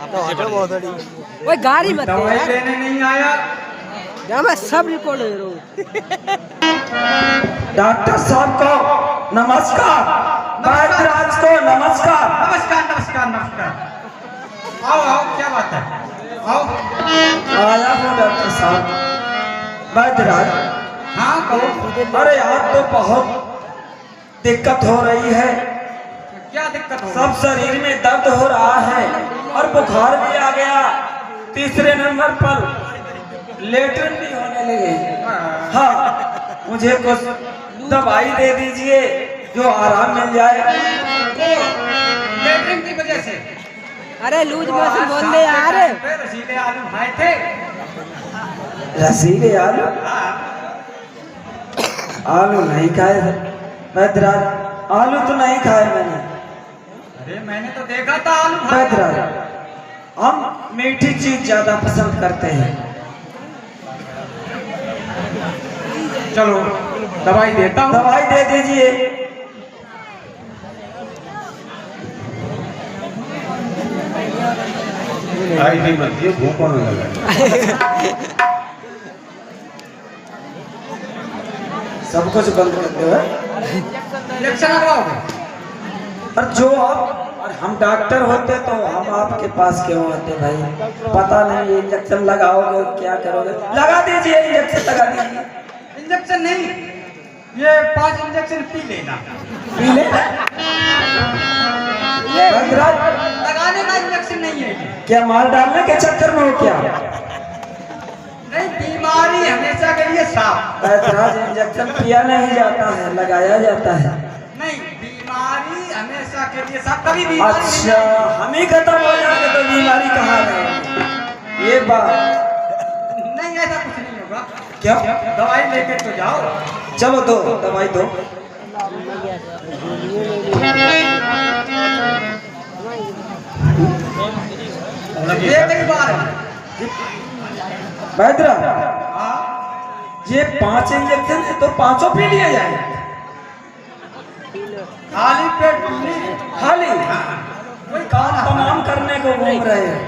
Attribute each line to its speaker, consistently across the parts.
Speaker 1: वो गाड़ी मत
Speaker 2: दवाई लेने नहीं आया।
Speaker 1: क्या मैं सब रिकॉर्ड ले रहा हूँ।
Speaker 3: डॉक्टर साहब को नमस्कार, वैद्यराज को नमस्कार।
Speaker 2: नमस्कार नमस्कार नमस्कार। आओ आओ, क्या बात है, आओ।
Speaker 3: आया हूँ डॉक्टर साहब। वैद्यराज,
Speaker 2: हाँ कहो।
Speaker 3: अरे यार तो बहुत दिक्कत हो रही है।
Speaker 2: क्या दिक्कत हो?
Speaker 3: सब शरीर में दर्द हो रहा है और बुखार भी आ गया। तीसरे नंबर पर लेटरिन भी होने लगे। हाँ, मुझे कुछ दवाई दे दीजिए जो आराम मिल जाए।
Speaker 2: लेटरिन की वजह से?
Speaker 1: अरे लूज मोशन बोल दे यार।
Speaker 2: रसीले आलू खाए थे।
Speaker 3: रसीले आलू? आलू नहीं खाए वैद्यराज, आलू तो नहीं खाए मैंने।
Speaker 2: अरे मैंने तो देखा था आलू खाए।
Speaker 3: वैद्यराज, हम मीठी चीज ज्यादा पसंद करते हैं।
Speaker 2: चलो दवाई देता हूँ।
Speaker 3: दवाई दे दीजिए। सब कुछ बंद कर दो।
Speaker 2: इंजेक्शन लगाओगे?
Speaker 3: और जो आप और हम डॉक्टर होते तो हम आपके पास क्यों आते भाई? पता नहीं इंजेक्शन लगाओगे क्या करोगे? लगा दीजिए, इंजेक्शन लगा दीजिए।
Speaker 2: इंजेक्शन नहीं, ये 5 इंजेक्शन पी लेना।
Speaker 3: पी ले। वैद्यराज,
Speaker 2: लगाने का इंजेक्शन नहीं है ये।
Speaker 3: क्या माल डालने के चक्कर में हो क्या?
Speaker 2: नहीं, बीमारी हमेशा के लिए साफ।
Speaker 3: वैद्यराज, इंजेक्शन पिया नहीं जाता है, लगाया जाता है।
Speaker 2: नहीं, बीमारी हमेशा के लिए साफ। कभी बीमारी
Speaker 3: अच्छा, हम ही खत्म हो जाएंगे तो बीमारी कहाँ रहेगी? ये बात
Speaker 2: नहीं, ऐसा कुछ नहीं होगा।
Speaker 3: क्या?
Speaker 2: दवाई लेके तो जाओ।
Speaker 3: चलो दो दवाई दो।
Speaker 2: ये कई बार है।
Speaker 3: वैद्यराज,
Speaker 2: हाँ?
Speaker 3: ये 5 इंजेक्शन है तो 5 पी लिए जाए।
Speaker 2: खाली पेट पीने?
Speaker 3: खाली कोई काम तमाम करने को घूम रहे हैं।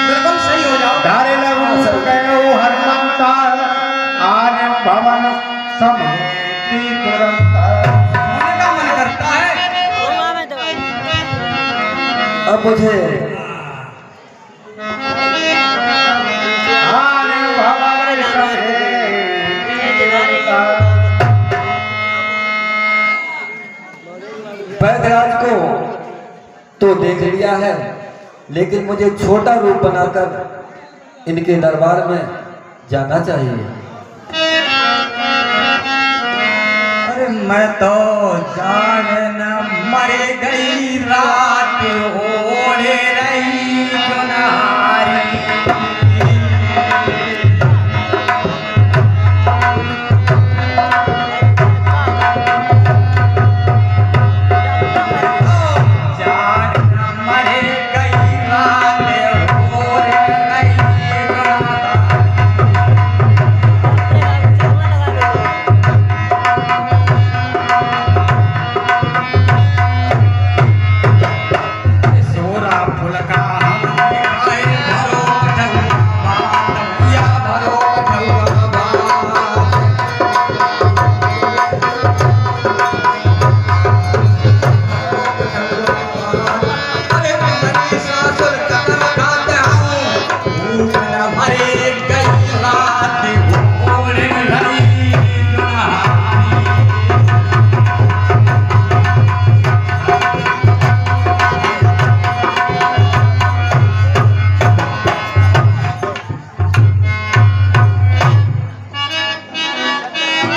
Speaker 2: बिल्कुल सही हो जाओ।
Speaker 4: धारे लगो गयो हनुमंता आर्य भवन समेति तुरंत।
Speaker 2: होने का मन करता है।
Speaker 3: अब मुझे
Speaker 4: आर्य भवन समेति तुरंत।
Speaker 3: वैद्यराज को तो देख लिया है, लेकिन मुझे छोटा रूप बनाकर इनके दरबार में जाना चाहिए।
Speaker 2: अरे मैं तो जान न मर गई रात ओढ़े रही चुनारी। जान न मर गई रात ओढ़े रही चुनारी। सोरा फुलका हमने खाए भरो ठगुआ बात भैया भरो ठगुआ बात। अरे तुम्हारी सासुर कदम खाते हूँ भूख न मरे गई रात ओढ़े रही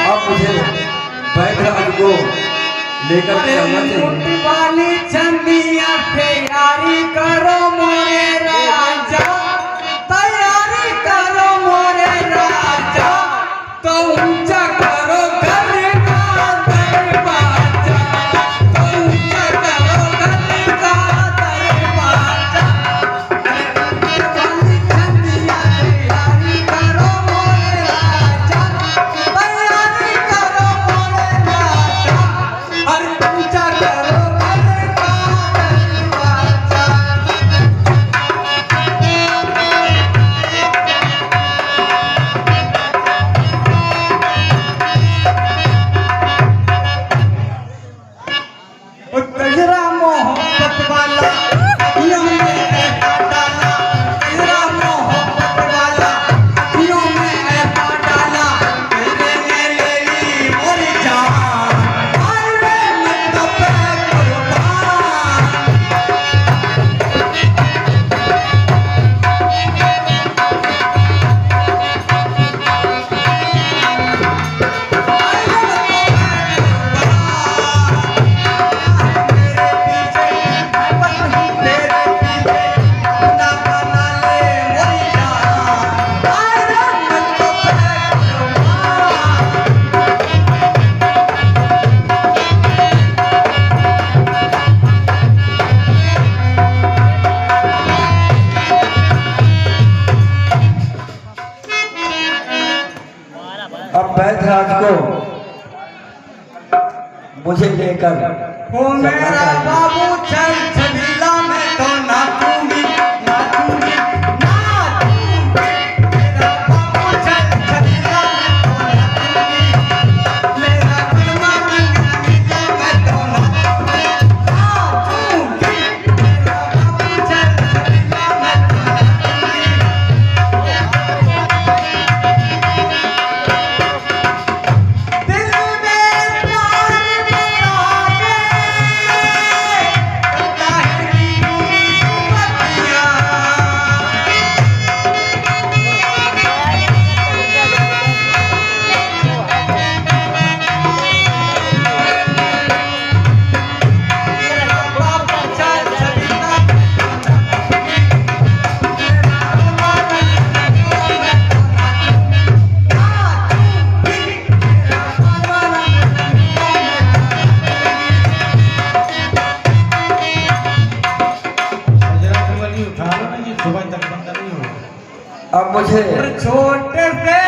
Speaker 3: अब मुझे वैद्यराज को लेकर चलना चाहिए।
Speaker 2: वाली चंदिया तैयारी करो मोरे राजा, तैयारी करो मोरे राजा, तो ऊंचा करो घर का दरवाजा, तो ऊंचा करो घर का दरवाजा। वाली चंदिया तैयारी करो मोरे राजा, तैयारी करो मोरे राजा, और ऊंचा करो
Speaker 3: बैधराज को मुझे लेकर
Speaker 2: ओ मेरा बाबू चल छबीला में तो नाचूंगी नाचूंगी नाचूंगी मेरा बाबू चल छबीला में तो नाचूंगी मेरा कुलमा में तो नाचूंगी मेरा बाबू चल छबीला में तो
Speaker 3: अब मुझे
Speaker 2: छोटे से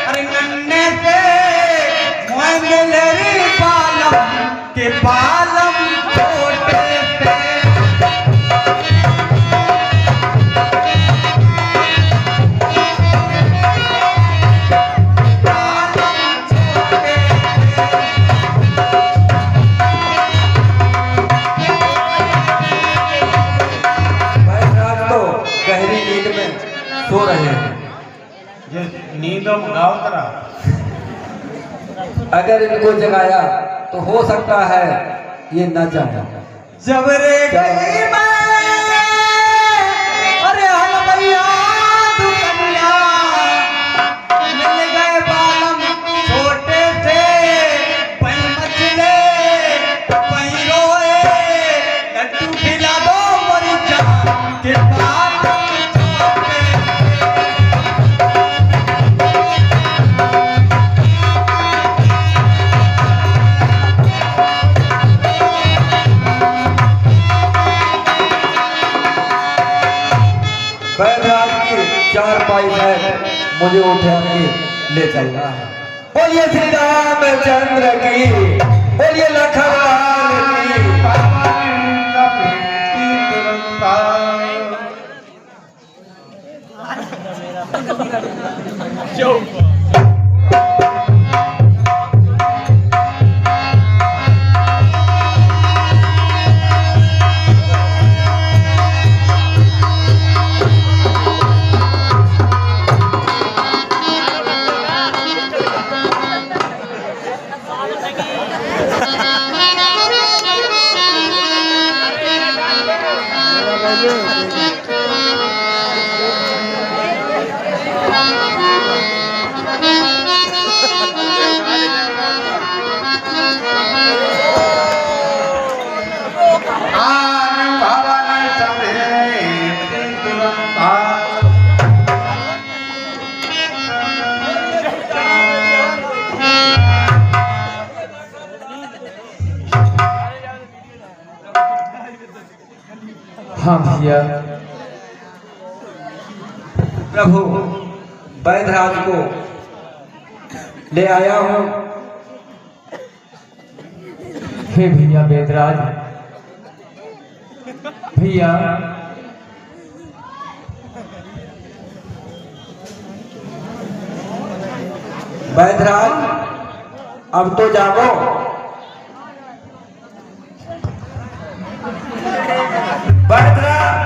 Speaker 2: अरे नन्हे से मोहल्ले पालम के पालम छोटे से पालम छोटे
Speaker 3: बैधराज तो गहरी नींद में सो रहे हैं।
Speaker 4: ये नींदम गाँव तरह
Speaker 3: अगर इनको जगाया तो हो सकता है ये न जाए।
Speaker 2: जब रे गई मैं अरे हल भैया दुनिया मिल गए बालम छोटे से पै मचले पै रोए लड्डू खिला दो मरी जान के बालम छोटे
Speaker 3: बैधराज की 4 पाई है मुझे उठा के ले चलना है। बोलिए श्री रामचंद्र की, बोलिए लखनलाल की।
Speaker 4: लपेटी तुरंत
Speaker 3: हाँ भैया, प्रभु बैधराज को ले आया हूँ।
Speaker 5: हे भैया बैधराज, भैया
Speaker 3: बैधराज अब तो जागो। बैधराज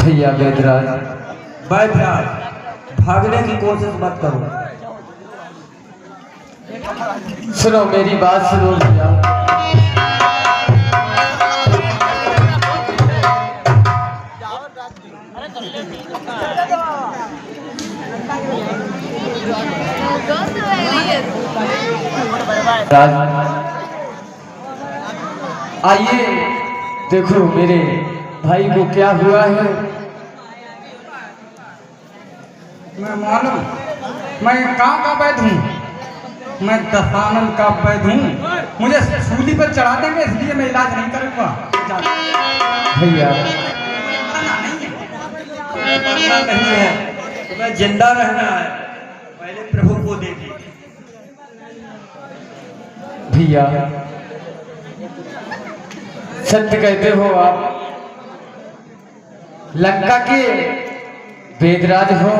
Speaker 5: भैया बैधराज,
Speaker 3: बैधराज भागने की कोशिश मत करो।
Speaker 5: सुनो मेरी बात सुनो भैया। आइए देखो मेरे भाई को क्या हुआ है।
Speaker 2: मैं मालूम मैं कहाँ का बैठ हूँ मैं दशानन का वैद्य हूँ, मुझे सूली पर चढ़ा देंगे इसलिए मैं इलाज नहीं करूँगा।
Speaker 5: भैया
Speaker 3: मरना नहीं है, तुम्हें जिंदा रहना है। पहले प्रभु को देखिए।
Speaker 5: भैया सत्य कहते हो आप, लंका के वेदराज हो,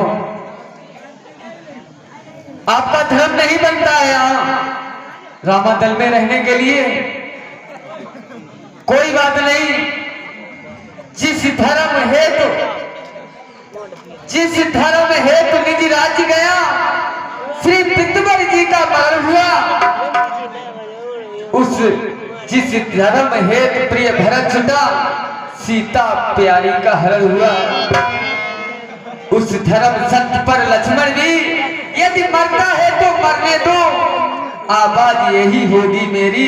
Speaker 5: आपका धर्म नहीं बनता है यहाँ रामादल में रहने के लिए। कोई बात नहीं, जिस धर्म हेतु निज राज्य गया, श्री पितृवर जी का मरण हुआ, उस जिस धर्म हेतु प्रिय भरत छुटा, सीता प्यारी का हरण हुआ, उस धर्म सत्य पर लक्ष्मण भी यदि मरता है तो मरने दो, आवाज यही होगी मेरी,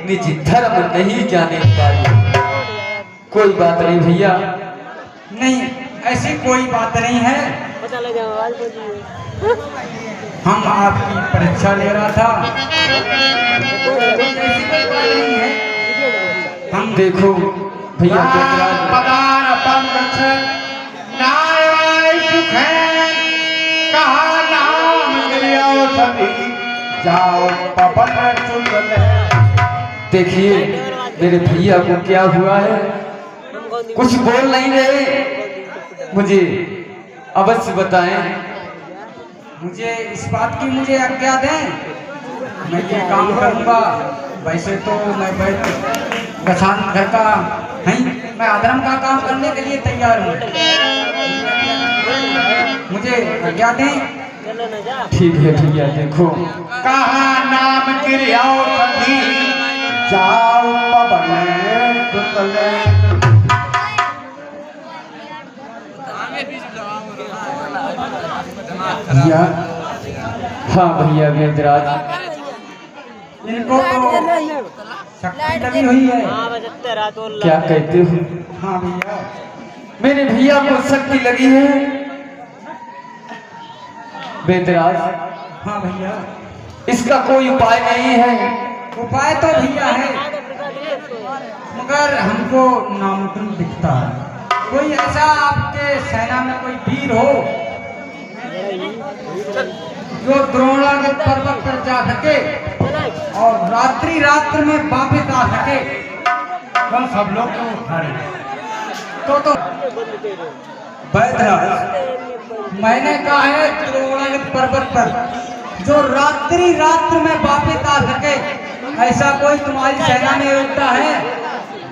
Speaker 5: निज धर्म नहीं जाने पाई। कोई बात नहीं भैया।
Speaker 2: नहीं, ऐसी कोई बात नहीं है। हम आपकी परीक्षा ले रहा था, ऐसी कोई बात नहीं है। हम
Speaker 5: देखो भैया
Speaker 4: पदार पंकज नाय सुखैन, कहा नाम गिरियो सभी, जाओ पवन सुन ले।
Speaker 5: देखिए मेरे भैया को क्या हुआ है, कुछ बोल नहीं रहे, मुझे अवश्य बताएं।
Speaker 2: मुझे इस बात की मुझे आज्ञा दें, मैं ये काम करूंगा। वैसे तो मैं गछान घर का नहीं, मैं अधर्म का काम करने के लिए तैयार हूँ। मुझे आज्ञा दें।
Speaker 5: ठीक है भैया। देखो
Speaker 4: कहा नाम गिरियो सभी, जाओ पवन सुन ले।
Speaker 5: भैया, हाँ भैया वेदराज,
Speaker 2: इनको तो शक्ति लगी हुई है।
Speaker 5: क्या कहते हो?
Speaker 2: हाँ भैया,
Speaker 5: मेरे भैया को शक्ति लगी है वेदराज।
Speaker 2: हाँ भैया,
Speaker 5: इसका कोई उपाय नहीं है?
Speaker 2: उपाय तो भैया है, मगर हमको नामुमकिन दिखता है। कोई ऐसा आपके सेना में कोई वीर हो जो द्रोणागत पर्वत पर जा सके और रात्रि में वापस आ सके,
Speaker 4: कल सब लोग को उठाए।
Speaker 2: तो
Speaker 3: वैद्यराज,
Speaker 2: मैंने कहा है द्रोणागत पर्वत पर जो रात्रि में वापस आ सके, ऐसा कोई तुम्हारी सेना में होता है?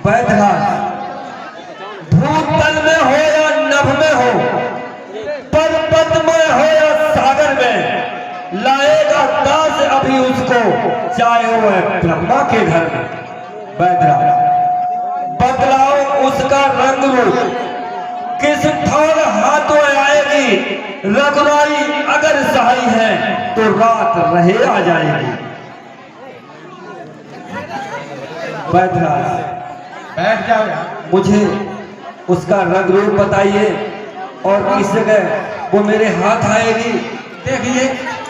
Speaker 3: वैद्यराज, भूतल में हो या नभ में हो, पर्वत में हो या सागर में, लाएगा दास अभी उसको, चाहे वह ब्रह्मा के घर में। वैद्यराज, बदलाओ उसका रंग रूप, किस ठार हाथों आएगी, रघुराई अगर सहाय है तो रात रहे आ जाएगी। वैद्यराज,
Speaker 4: बैठ जाओ यार।
Speaker 3: मुझे उसका रंग रूप बताइए और किस जगह वो मेरे हाथ आएगी,
Speaker 2: देखिए,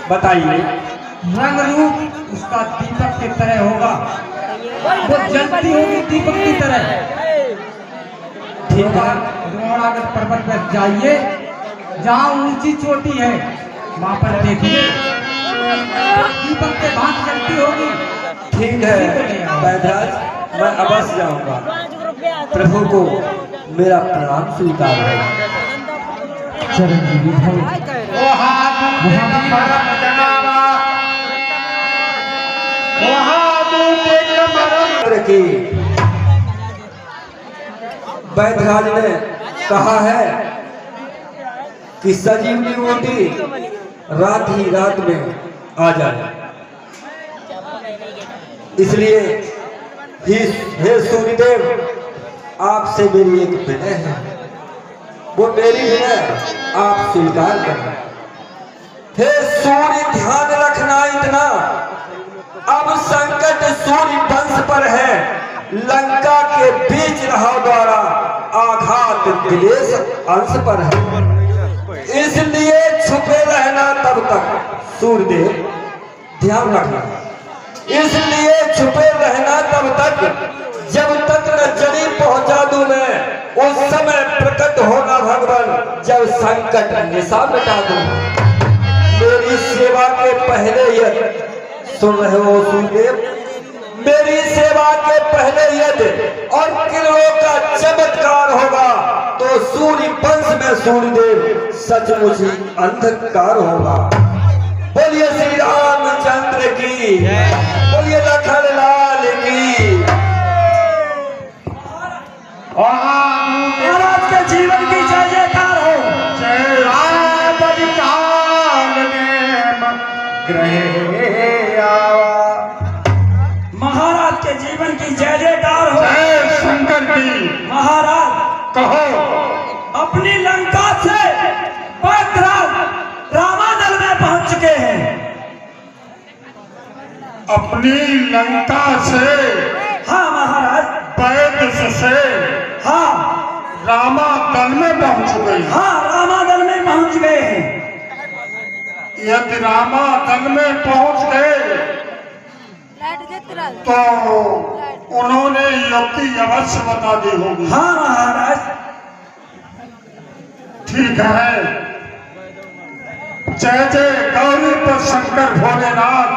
Speaker 3: बताइए।
Speaker 2: रंग रूप उसका दीपक की तरह होगा, वो जलती होगी दीपक की तरह।
Speaker 3: ठीक है।
Speaker 2: द्रोणागत पर्वत पर जाइए, जहाँ ऊंची चोटी है वहाँ पर देखिए, दीपक के भांति जलती होगी।
Speaker 3: ठीक है वैद्यराज, मैं अवश्य जाऊंगा। प्रभु को मेरा प्रणाम स्वीकार है।
Speaker 5: चिरंजीवी भव।
Speaker 4: वो हाथ मरम जनावा, वो हाथ मरम।
Speaker 3: की वैद्यराज ने कहा है कि संजीवनी बूटी रात ही रात में आ जाए, इसलिए हे सूर्यदेव, आपसे मेरी एक विनय है, वो मेरी विनय आप स्वीकार करना। हे सूर्य, ध्यान रखना इतना, अब संकट सूर्य वंश पर है, लंका के बीच रहा द्वारा आघात दिलेश अंश पर है, इसलिए छुपे रहना तब तक सूर्यदेव। ध्यान रखना। इसलिए छुपे रहना तब तक जब तक न जड़ी पहुंचा दूं मैं, उस समय प्रकट होना भगवान जब संकट निशा मिटा दूं। मेरी सेवा के पहले यदि सुन रहे हो सूर्यदेव, मेरी सेवा के पहले यदि और किरणों का चमत्कार होगा तो सूर्य वंश में सूर्यदेव सचमुच ही अंधकार होगा। बोलिए श्री रामचंद्र की, बोलिए लखन लाल की। महाराज के जीवन की जय जयकार हो।
Speaker 4: जय राम काल में ग्रहे आवा।
Speaker 3: महाराज के जीवन की जय जयकार हो।
Speaker 4: जय शंकर की।
Speaker 3: महाराज
Speaker 4: कहो।
Speaker 3: अपनी लंका से रामादल में पहुंच चुके हैं।
Speaker 4: अपनी लंका से।
Speaker 3: हाँ महाराज।
Speaker 4: पैदल से।
Speaker 3: हाँ
Speaker 4: रामादल में पहुंच गई।
Speaker 3: हाँ रामादल में पहुंच गए हैं।
Speaker 4: यदि रामादल में पहुंच गए तो उन्होंने युक्ति अवश्य बता दी होगी।
Speaker 3: हाँ महाराज।
Speaker 4: ठीक है। जय जय गौरी पर शंकर भोलेनाथ,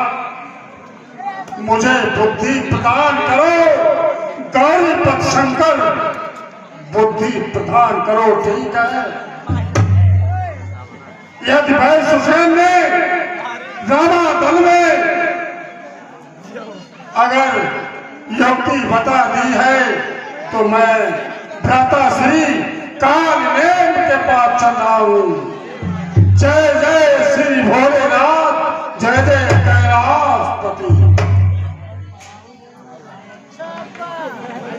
Speaker 4: मुझे बुद्धि प्रदान करो। गौरी पर शंकर बुद्धि प्रदान करो। ठीक है। यदि वैश्वसेन ने रामादल में अगर युक्ति बता दी है तो मैं भ्राता श्री कालनेम के पास चला हूं। जय जय श्री भोलेनाथ, जय जय कैलाशपति।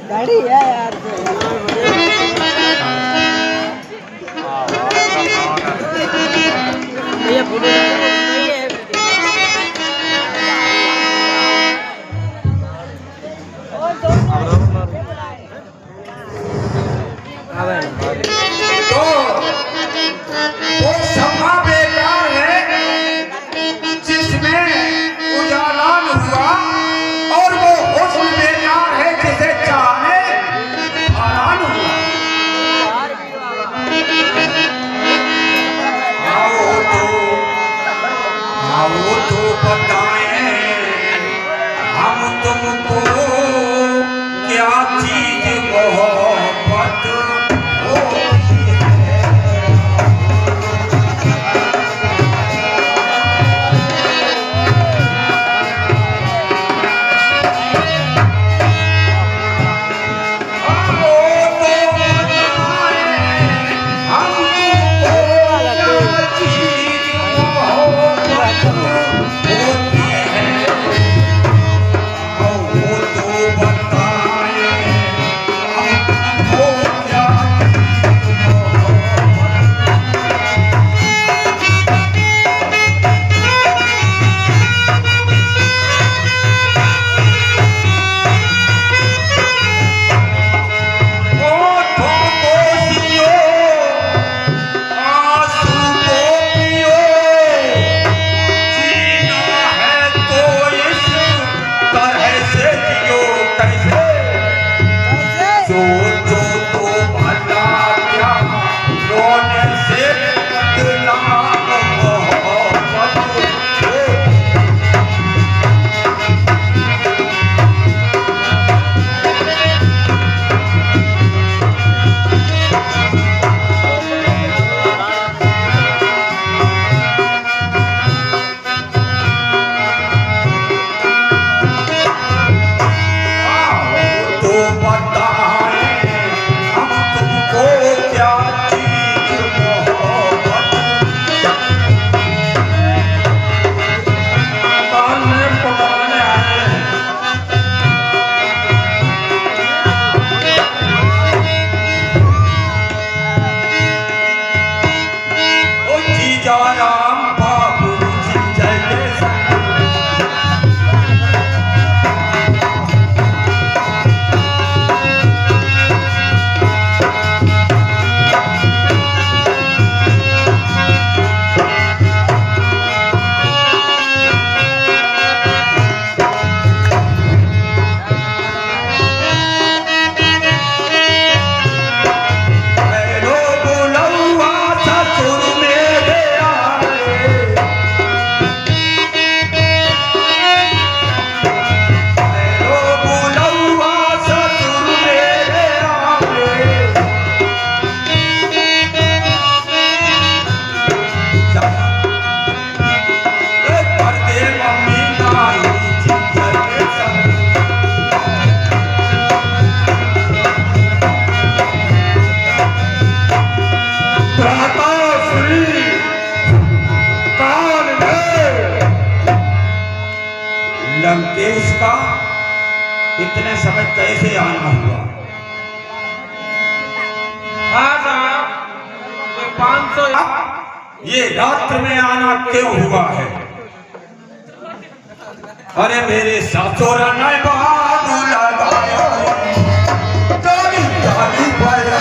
Speaker 1: गाड़ी है यार। ये फोटो
Speaker 2: तो वो सपना बेकार है जिसमें उजाला न हुआ, और वो हुस्न बेकार है जिसे चाहने आराम हुआ। आओ तो बताएं हम तुमको क्या चीज मोहब्बत होती है। वो तो
Speaker 6: लंकेश का इतने समय कैसे आना हुआ?
Speaker 3: हाँ साहब, ये 500
Speaker 6: ये रात्र में आना क्यों हुआ है? अरे मेरे ससुर ने बहादुर लगाया, गाली गाली बजा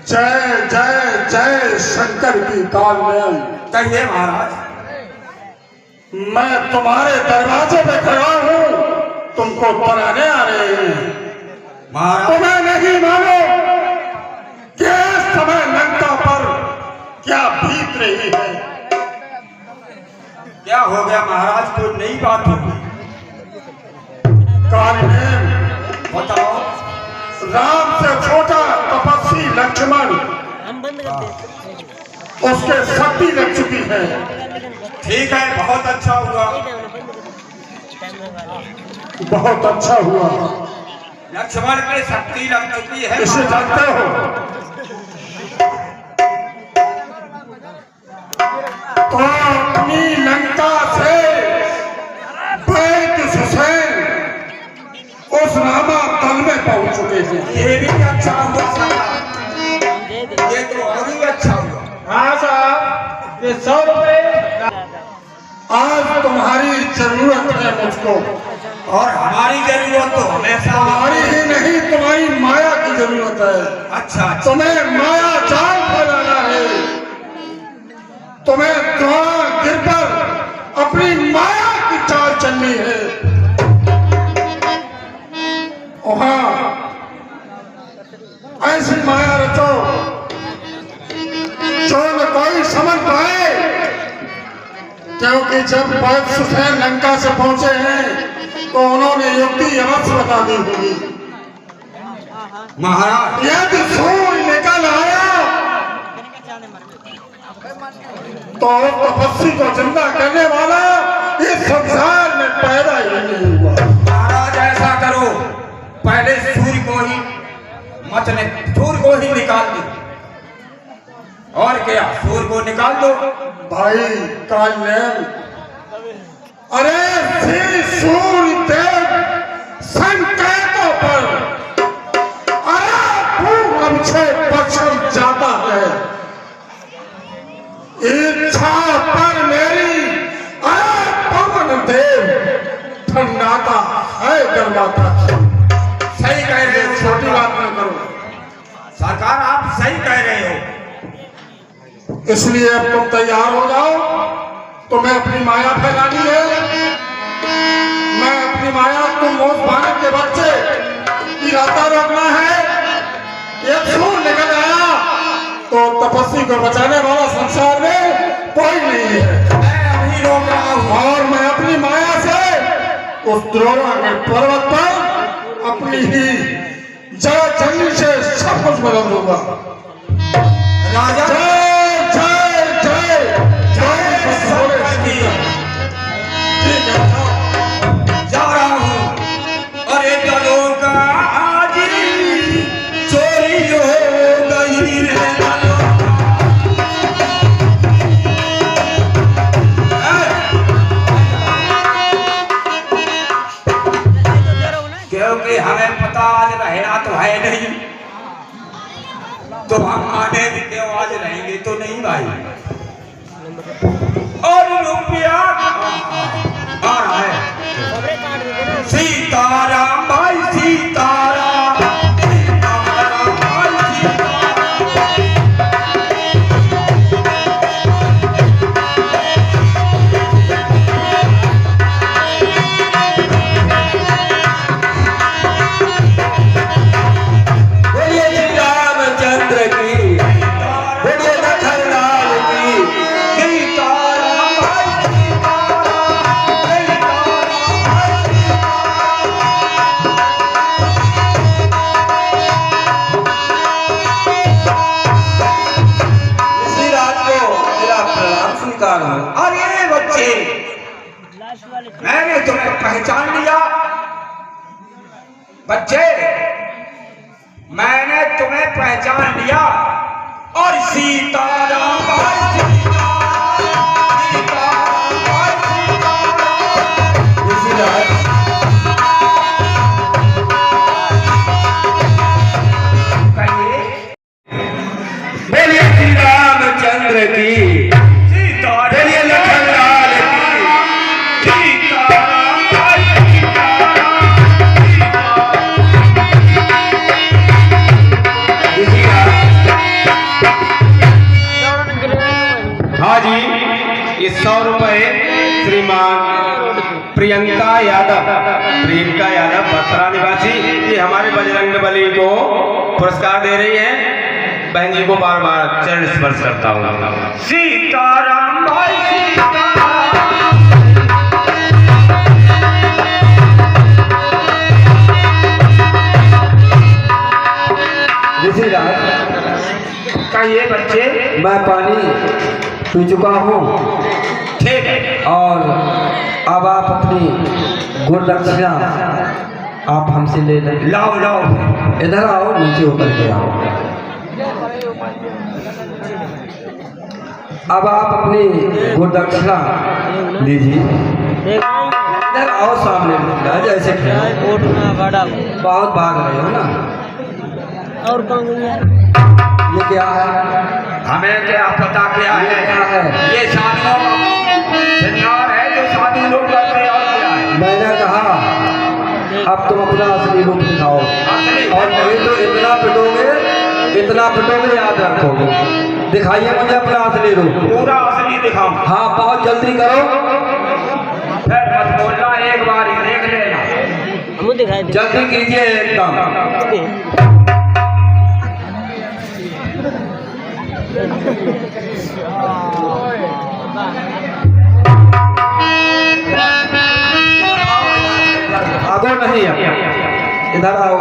Speaker 4: जय जय जय शंकर की काल में।
Speaker 6: कहिए महाराज।
Speaker 4: मैं तुम्हारे दरवाजे पे खड़ा हूँ, तुमको तराने आ रहे हैं।
Speaker 6: महाराज
Speaker 4: तुम्हें नहीं मानो कि इस समय लंका पर क्या बीत रही है।
Speaker 6: क्या हो गया महाराज? कोई नई बात होगी?
Speaker 4: काल में
Speaker 6: बताओ।
Speaker 4: राम से छोटा तपस्वी लक्ष्मण उसके शक्ति लग चुकी है।
Speaker 6: ठीक है, बहुत अच्छा हुआ।
Speaker 4: बहुत अच्छा हुआ।
Speaker 6: लक्ष्मण की शक्ति लग चुकी है।
Speaker 4: इसे जानते हो? तो अपनी लंका से बैत हुसैन उस रामा तल में पहुंच चुके हैं।
Speaker 6: ये भी अच्छा हुआ सरकार। ये तो और ही अच्छा हुआ।
Speaker 3: हाँ साहब, ये 100 रुपए।
Speaker 4: आज तुम्हारी जरूरत है मुझको,
Speaker 6: और हमारी जरूरत तो हमेशा।
Speaker 4: तुम्हारी ही नहीं, तुम्हारी माया की जरूरत है।
Speaker 6: अच्छा,
Speaker 4: तुम्हें माया जाल फैलाना है। तुम्हें द्वार गिर पर अपनी माया की चाल चलनी है। वहां ऐसी माया रचो जो न कोई समझ पाए, क्योंकि जब बैत हुसैन लंका से पहुंचे हैं तो उन्होंने युक्ति अवश्य बता दी होगी।
Speaker 6: महाराज
Speaker 4: यदि सूर्य निकल आया तो तपस्वी को जिंदा करने वाला इस संसार में पैदा ही नहीं हुआ।
Speaker 6: महाराज ऐसा करो, पहले सूर्य को ही सूर्य को ही निकाल दो। और क्या, सूर्य को निकाल दो।
Speaker 4: भाई कालनेम, अरे श्री सूर्य देव संकेतों पर अरे पूर्व से पश्चिम जाता है। इच्छा पर मेरी अरे पवन देव ठंडाता है, गरमाता है।
Speaker 6: सही कह रहे हो।
Speaker 4: छोटी बात न करो
Speaker 6: सरकार, आप सही कह रहे हो।
Speaker 4: इसलिए अब तुम तैयार हो जाओ। तुम्हें अपनी माया फैलानी है। मैं अपनी माया, तुम मोस बालक के बच्चे इरादा रोकना है। एक सूर निकल आया तो तपस्वी को बचाने वाला संसार में कोई नहीं है।
Speaker 6: मैं अभी रोक रहा हूँ।
Speaker 4: और मैं अपनी माया से उस द्रोणा के पर्वत पर अपनी ही जय चंडी से सब कुछ बदल दूंगा।
Speaker 6: राजा
Speaker 4: जय जय जय जय
Speaker 6: शंकर की।
Speaker 4: ठीक है,
Speaker 6: जा रहा हूँ। अरे दरोगा आज चोरी हो गई रे दरोगा। क्योंकि हमें पता आज रहना तो है नहीं, तो हम माने भी क्यों आज रहेंगे तो नहीं भाई। और रुपया आ रहा है। सीताराम भाई सीताराम, सीताराम भाई सीताराम।
Speaker 3: स्वीकार हो।
Speaker 6: अरे बच्चे, मैंने तुम्हें पहचान लिया। बच्चे, मैंने तुम्हें पहचान लिया। और सीताराम भाई, सीताराम, सीताराम भाई, सीताराम।
Speaker 3: इसीलिए
Speaker 6: बोलिए श्री रामचंद्र की, बोलिए लखनलाल की, सीताराम भाई,
Speaker 7: हाँ जी, ये 100 रुपए श्रीमान प्रियंका यादव बत्रा निवासी, ये हमारे बजरंग बली को पुरस्कार दे रही है। बहन जी को बार बार चरण स्पर्श करता हूँ।
Speaker 6: सीताराम भाई, सीताराम। कहिए बच्चे।
Speaker 3: मैं पानी पी चुका हूँ,
Speaker 6: ठीक है।
Speaker 3: और अब आप अपनी गुरदक्षिणा आप हमसे ले लें।
Speaker 6: लाओ लाओ।
Speaker 3: इधर आओ, नीचे उतर के आओ। अब आप अपनी गुरदक्षिणा लीजिए। इधर आओ, सामने जैसे बहुत भाग रहे हो ना।
Speaker 1: और कौन
Speaker 3: ये क्या है?
Speaker 6: हमें क्या पता क्या है?
Speaker 3: क्या है?
Speaker 6: ये शादियों श्रृंगार है जो शादी लोग करते हैं। और क्या है?
Speaker 3: मैंने कहा अब तुम अपना असली रूप दिखाओ, और नहीं तो इतना पिटोगे याद रखोगे। दिखाइए मुझे अपना असली रूप।
Speaker 6: पूरा असली दिखाओ।
Speaker 3: हाँ, बहुत जल्दी करो।
Speaker 6: फिर मत बोलना, एक बार ही देख लेना।
Speaker 1: मुझे दिखाई दे।
Speaker 3: जल्दी कीजिए एकदम। आगो नहीं, इधर आओ।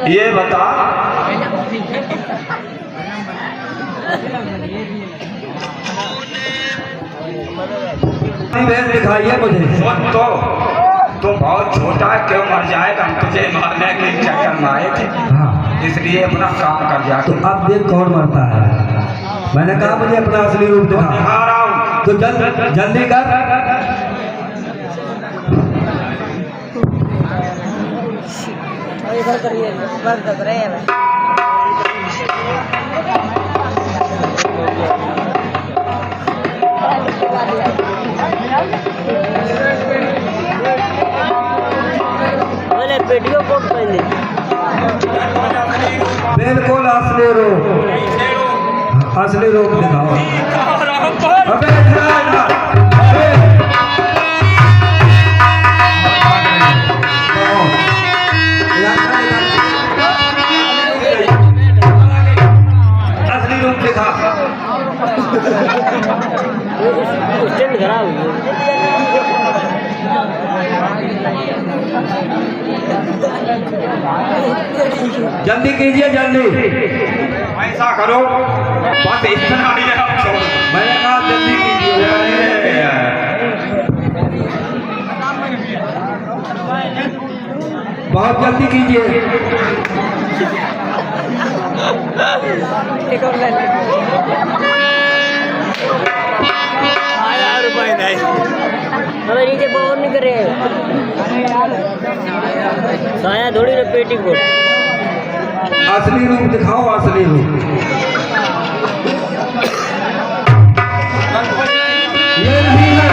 Speaker 6: ये बता,
Speaker 3: दिखाइए मुझे।
Speaker 6: सुन तो, तुम बहुत छोटा है, क्यों मर जाएगा? हम तुझे मारने के चक्कर में आए थे।
Speaker 3: हाँ,
Speaker 6: इसलिए अपना काम कर जा।
Speaker 3: तो अब देख कौन मरता है। मैंने कहा मुझे अपना असली रूप दिखा।
Speaker 6: दिखा रहा हूँ।
Speaker 3: तो जल्दी कर।
Speaker 1: इधर करिए, बंद कर रहे हैं। बोले वीडियो कोड पहले
Speaker 3: बिल्कुल असली रूप दिखाओ। अबे इधर। असली रूप दिखा।
Speaker 1: स्टैंड खराब हो
Speaker 3: जल्दी कीजिए, जल्दी।
Speaker 6: ऐसा करो, बस इतना ही है, अब छोड़ दो।
Speaker 3: मैंने कहा जल्दी कीजिए। बहुत जल्दी कीजिए।
Speaker 1: हमें नीचे बहुत नहीं करे, साया थोड़ी ना पेटी को।
Speaker 3: असली रूप दिखाओ, असली रूप। ये नहीं है।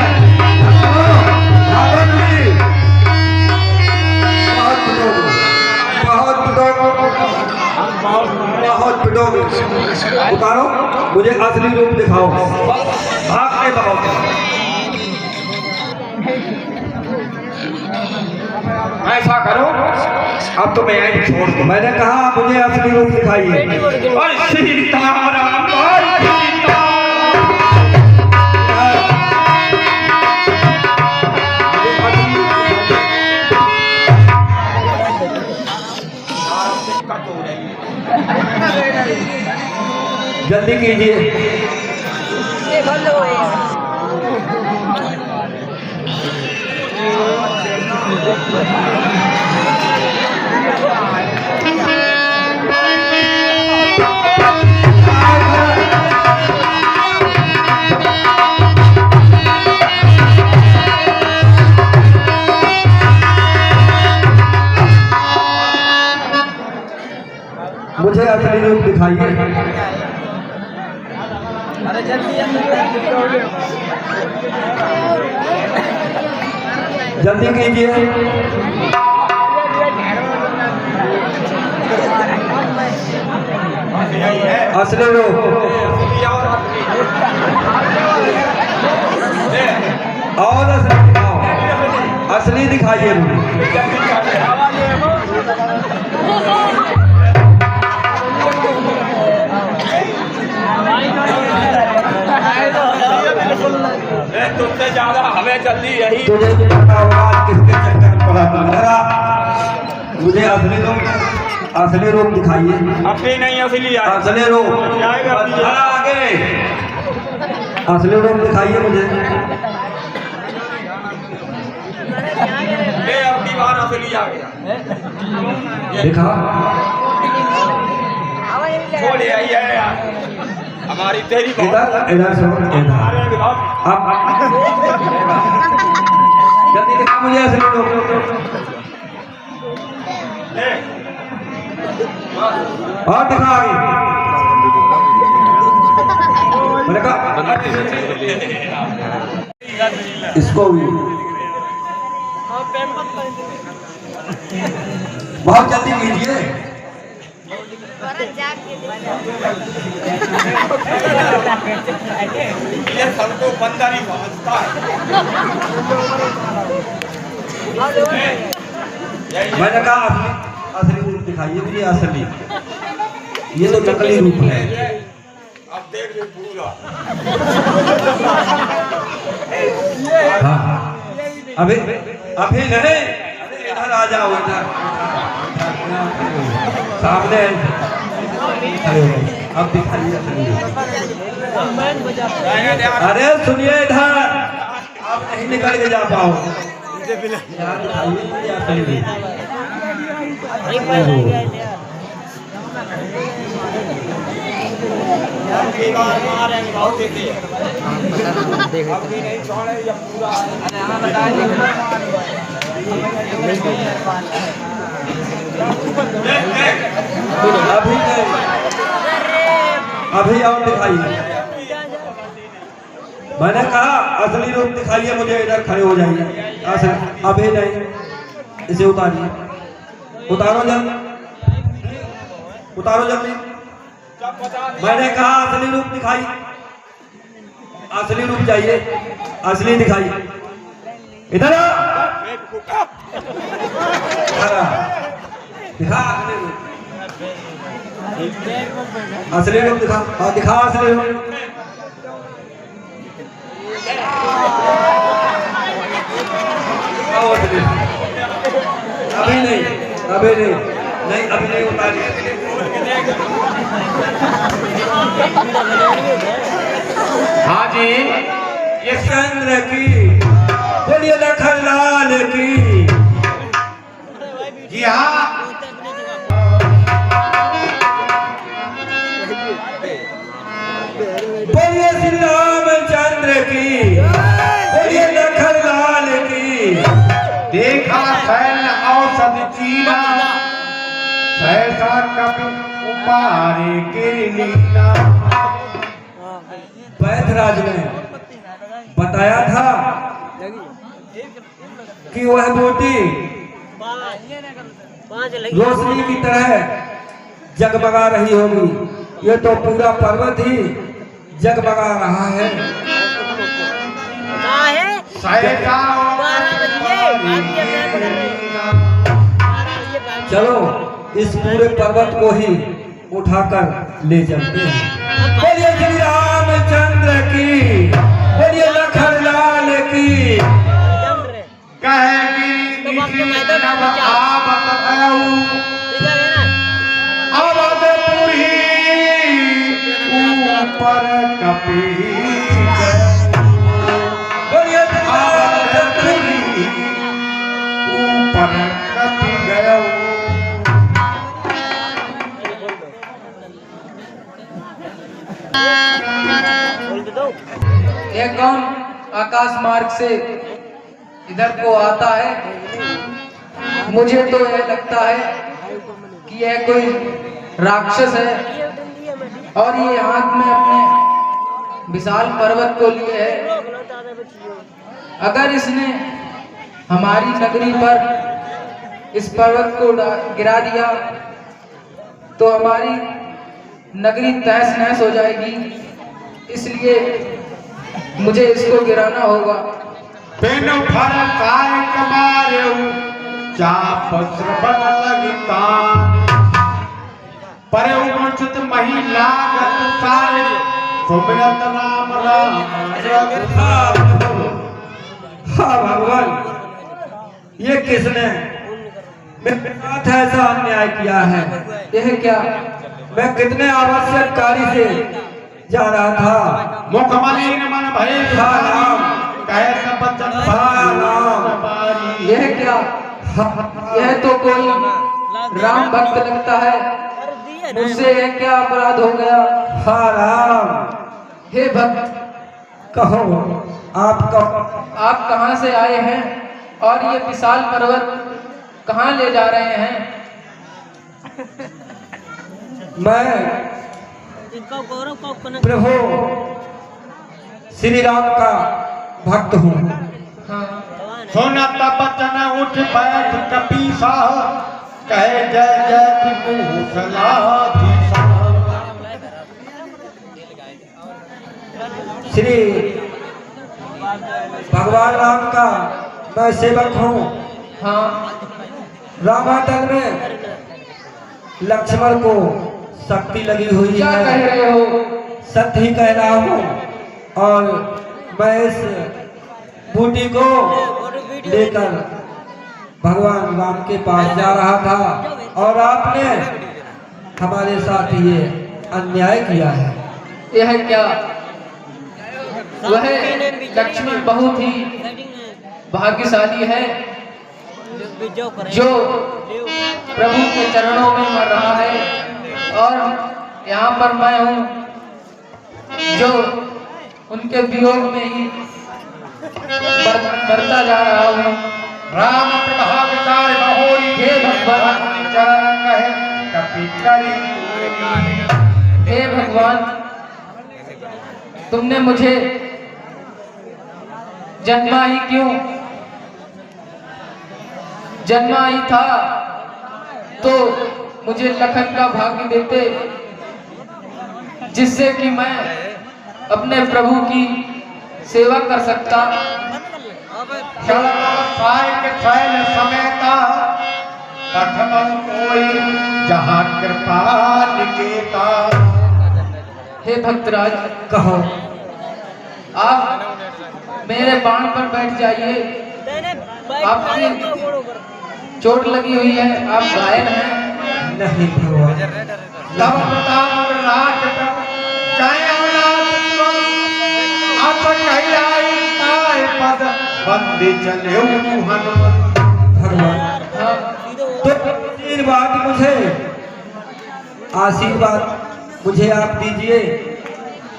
Speaker 3: बहुत पिटोगे। उतारो, मुझे असली रूप दिखाओ। भाग के बहुत।
Speaker 6: ऐसा करो, अब तो मैं यहीं छोड़ दूं।
Speaker 3: मैंने कहा मुझे असली रूप दिखाइए।
Speaker 6: और सीताराम भाई, सीताराम। दिक्कत हो रही है।
Speaker 7: जल्दी कीजिए।
Speaker 1: ये बंद हो गया।
Speaker 7: मुझे असली रूप दिखाइए।
Speaker 1: अरे जल्दी
Speaker 7: जल्दी कीजिए। असली रूप और असली दिखाओ। असली दिखाइए
Speaker 6: तुझसे ज्यादा हमें जल्दी यही।
Speaker 7: तुझे पता होगा किसके चक्कर में पड़ा था मेरा। मुझे असली रूप दिखाइए।
Speaker 6: अपनी नहीं असली
Speaker 7: असली रूप आगे। असली रूप दिखाइए मुझे।
Speaker 6: ले अपनी बार असली आ गया।
Speaker 7: दिखा।
Speaker 6: बोले आई है यार हमारी तेरी
Speaker 7: इधर से अब जल्दी दिखा मुझे असली रूप। और दिखा आगे। मैंने कहा इसको भी बहुत जल्दी कीजिए।
Speaker 6: ये सबको बंदा नहीं समझता है।
Speaker 7: मैंने कहा असली रूप दिखाइए मुझे। असली ये तो नकली रूप है।
Speaker 6: अब देख ले पूरा।
Speaker 7: हाँ अभी अभी नहीं। इधर आ जाओ। इधर सामने। अब दिखाइए असली रूप। अरे सुनिए इधर। आप नहीं निकल के जा पाओ। यहाँ दिखाइए मुझे असली रूप। अभी नहीं। अभी और दिखाइए। मैंने कहा असली रूप दिखाइए मुझे। इधर खड़े हो जाइए। अभी नहीं। इसे उतारिए। उतारो जल्दी। उतारो जल्दी। मैंने कहा असली रूप दिखाइए। असली रूप चाहिए। असली दिखाइए। इधर दिखा असली रूप। दिखा। हाँ दिखा असली रूप। अभी नहीं। अभी नहीं। नहीं अभी नहीं उतारी।
Speaker 6: हाँ जी
Speaker 7: ये चंद्र की बोलिए लखनलाल की।
Speaker 6: जी हाँ
Speaker 7: बोलिए श्री रामचंद्र की। बोलिए लखनलाल की।
Speaker 6: देखा सैन्य औषधि चीना सहसा कपि उपारे के लीला।
Speaker 7: वैद्यराज ने बताया था कि वह बूटी रोशनी की तरह जगमगा रही होगी। ये तो पूरा पर्वत ही जगमगा रहा है। चलो इस पूरे पर्वत को ही उठाकर ले चलते हैं। बोलिए श्री रामचंद्र की। बोलिए लखनलाल की।
Speaker 4: ऊपर कपी
Speaker 3: बोलिए
Speaker 4: ऊपर कपी गया।
Speaker 2: यह कौन आकाश मार्ग से इधर को आता है? मुझे तो यह लगता है कि यह कोई राक्षस है और ये हाथ में अपने विशाल पर्वत को लिए है। अगर इसने हमारी नगरी पर इस पर्वत को गिरा दिया तो हमारी नगरी तहस नहस हो जाएगी, इसलिए मुझे इसको गिराना होगा।
Speaker 4: पेन फरकाय कमारेऊ चाप श्रवण लगता परेऊ वंचित महिला गत सारे सुमिरत नाम राम।
Speaker 3: हाँ भगवान, ये किसने मेरे साथ ऐसा अन्याय किया है?
Speaker 2: यह क्या?
Speaker 3: मैं कितने आवश्यक कार्य से जा रहा था।
Speaker 4: मुखमलिन मन भय
Speaker 3: राम।
Speaker 4: कहे सब बच्चन
Speaker 3: राम।
Speaker 2: यह क्या? यह तो कोई राम भक्त लगता है। मुझसे यह क्या अपराध हो गया?
Speaker 3: हाँ राम।
Speaker 2: हे भक्त,
Speaker 3: कहो
Speaker 2: आप कहाँ से आए हैं और ये विशाल पर्वत कहाँ ले जा रहे हैं?
Speaker 3: मैं प्रभु श्री राम का भक्त हूँ।
Speaker 2: हाँ,
Speaker 4: सुनत बचन उठ बैठ कपीसा कहे जय जय मूसलाधीशा।
Speaker 3: श्री भगवान राम का मैं सेवक हूँ।
Speaker 2: हाँ,
Speaker 3: रामायण में लक्ष्मण को शक्ति लगी हुई
Speaker 2: क्या कह
Speaker 3: है।
Speaker 2: रहे हो?
Speaker 3: सत्य ही कह रहा हूँ। और मैं इस बूटी को लेकर भगवान राम के पास जा रहा था और आपने हमारे साथ ये अन्याय किया है।
Speaker 2: यह क्या? वह लक्ष्मी बहुत ही भाग्यशाली है जो प्रभु के चरणों में मर रहा है और यहाँ पर मैं हूँ जो उनके वियोग में ही मरता जा रहा हूँ।
Speaker 4: राम प्रभाविकार बहोरी
Speaker 2: हे भगवान,
Speaker 4: चरण कहे कपि करी।
Speaker 2: हे भगवान, तुमने मुझे जन्मा ही क्यों? जन्मा ही था तो मुझे लखन का भाग्य देते जिससे कि मैं अपने प्रभु की सेवा कर सकता।
Speaker 4: के फैल समेता कथम कोई जहाँ कृपा निकेता।
Speaker 2: हे भक्तराज,
Speaker 3: कहो
Speaker 2: आप मेरे बाण पर बैठ जाइए। आपकी चोट लगी हुई है, आप घायल हैं।
Speaker 3: नहीं भगवान।
Speaker 4: तब प्रताप राज जय औलाद आप कही आई ताय पद बंदी चले हनुमंत।
Speaker 3: भगवान
Speaker 2: हाँ,
Speaker 3: तो आशीर्वाद मुझे आप दीजिए।